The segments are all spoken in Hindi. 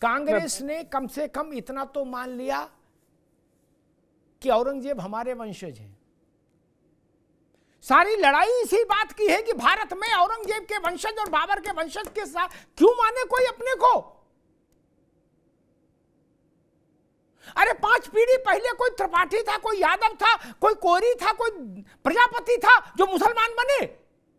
कांग्रेस ने कम से कम इतना तो मान लिया कि औरंगजेब हमारे वंशज हैं। सारी लड़ाई इसी बात की है कि भारत में औरंगजेब के वंशज और बाबर के वंशज के साथ क्यों माने कोई अपने को। अरे 5 पीढ़ी पहले कोई त्रिपाठी था, कोई यादव था, कोई कोरी था, कोई प्रजापति था जो मुसलमान बने।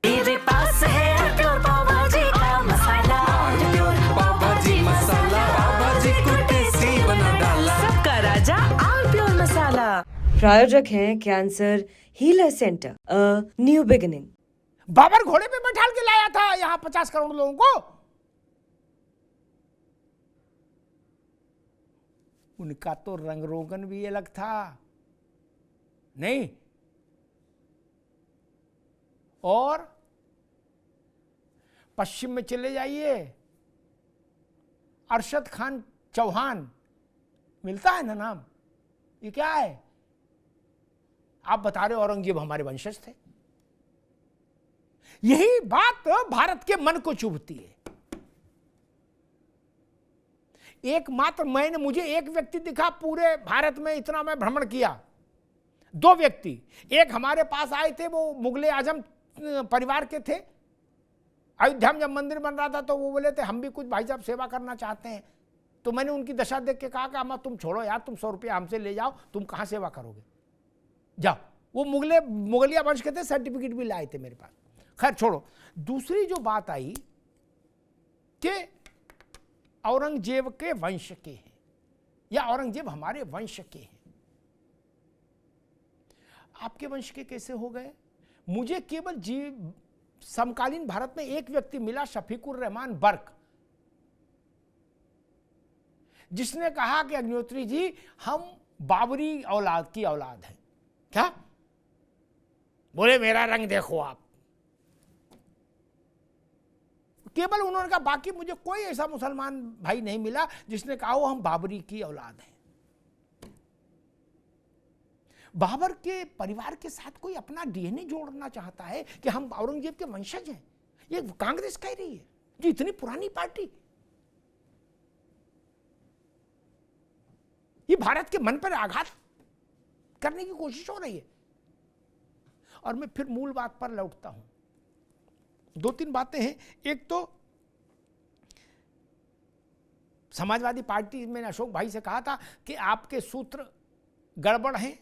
मेरे पास है प्योर पाव भाजी का मसाला, प्योर पाव भाजी मसाला, पाव भाजी को टेस्टी बना डाला, सबका राजा आल प्योर मसाला। प्रायोजक हैं cancer healer center, a new beginning. Babur घोड़े पे बैठाल के लाया था यहां 50 करोड़ लोगों को। उनका तो रंग रोगन भी अलग था, नहीं? और पश्चिम में चले जाइए, अरशद खान चौहान मिलता है ना नाम, ये क्या है? आप बता रहे औरंगजेब हमारे वंशज थे। यही बात भारत के मन को चुभती है। एकमात्र मुझे एक व्यक्ति दिखा पूरे भारत में, इतना मैं भ्रमण किया, 2 व्यक्ति। एक हमारे पास आए थे, वो मुगले आजम परिवार के थे। अयोध्या में जब मंदिर बन रहा था तो वो बोले थे हम भी कुछ भाई साहब सेवा करना चाहते हैं। तो मैंने उनकी दशा देख के कहा कि अम्मा तुम छोड़ो यार, तुम 100 रुपया हमसे ले जाओ, तुम कहाँ सेवा करोगे, जाओ। वो मुगलिया वंश के थे, सर्टिफिकेट भी लाए थे मेरे पास। खैर छोड़ो। दूसरी जो बात आई कि औरंगजेब के वंश के हैं या औरंगजेब हमारे वंश के हैं। आपके वंश के कैसे हो गए? मुझे केवल समकालीन भारत में एक व्यक्ति मिला, शफीकुर रहमान बर्क, जिसने कहा कि अग्निहोत्री जी हम बाबरी औलाद की औलाद हैं। क्या बोले? मेरा रंग देखो आप। केवल उन्होंने कहा, बाकी मुझे कोई ऐसा मुसलमान भाई नहीं मिला जिसने कहा वो हम बाबरी की औलाद हैं। बाबर के परिवार के साथ कोई अपना डीएनए जोड़ना चाहता है कि हम औरंगजेब के वंशज हैं, ये कांग्रेस कह रही है, जो इतनी पुरानी पार्टी। ये भारत के मन पर आघात करने की कोशिश हो रही है। और मैं फिर मूल बात पर लौटता हूं। 2-3 बातें हैं। एक तो समाजवादी पार्टी में अशोक भाई से कहा था कि आपके सूत्र गड़बड़ हैं,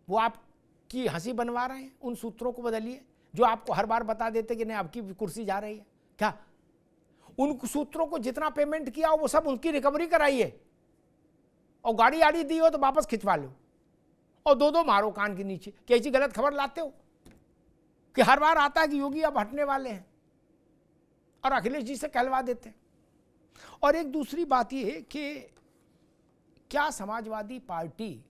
वो आपकी हंसी बनवा रहे हैं, उन सूत्रों को बदलिए जो आपको हर बार बता देते कि नहीं आपकी कुर्सी जा रही है। क्या उन सूत्रों को जितना पेमेंट किया हो वो सब उनकी रिकवरी कराइए, और गाड़ी आड़ी दी हो तो वापस खिंचवा लो, और 2-2 मारो कान के नीचे कि ऐसी गलत खबर लाते हो कि हर बार आता है कि योगी अब हटने वाले हैं, और अखिलेश जी से कहलवा देते हैं। और एक दूसरी बात यह है कि क्या समाजवादी पार्टी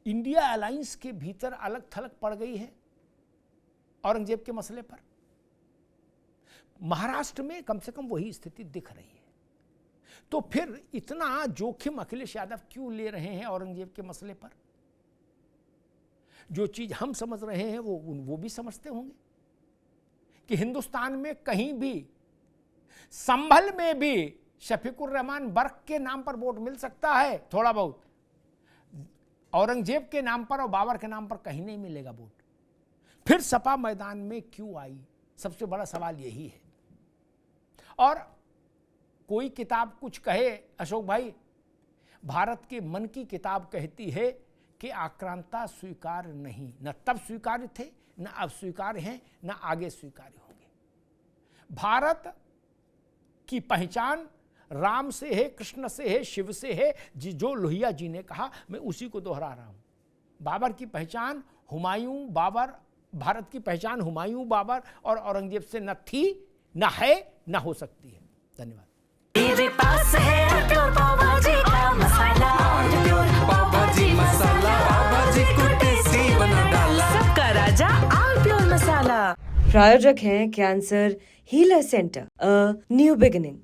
इंडिया अलायंस के भीतर अलग थलग पड़ गई है औरंगजेब के मसले पर? महाराष्ट्र में कम से कम वही स्थिति दिख रही है। तो फिर इतना जोखिम अखिलेश यादव क्यों ले रहे हैं औरंगजेब के मसले पर? जो चीज हम समझ रहे हैं वो भी समझते होंगे कि हिंदुस्तान में कहीं भी, संभल में भी शफीकुर रहमान बर्क के नाम पर वोट मिल सकता है थोड़ा बहुत, औरंगजेब के नाम पर और बाबर के नाम पर कहीं नहीं मिलेगा वोट। फिर सपा मैदान में क्यों आई? सबसे बड़ा सवाल यही है। और कोई किताब कुछ कहे अशोक भाई, भारत के मन की किताब कहती है कि आक्रांता स्वीकार नहीं, न तब स्वीकार्य थे, न अब स्वीकार्य हैं, न आगे स्वीकार्य होंगे। भारत की पहचान राम से है, कृष्ण से है, शिव से है, जो लोहिया जी ने कहा, मैं उसी को दोहरा रहा हूं। बाबर की पहचान हुमायूं, बाबर, भारत की पहचान हुमायूं, बाबर और औरंगजेब से न थी, न है, न हो सकती है। धन्यवाद। मेरे पास है प्योर पाव भाजी का मसाला, प्योर पाव भाजी मसाला, पाव भाजी को टेस्टी बना डाला, सबका राजा आल प्योर मसाला। प्रायोजक हैं cancer healer center, a new beginning.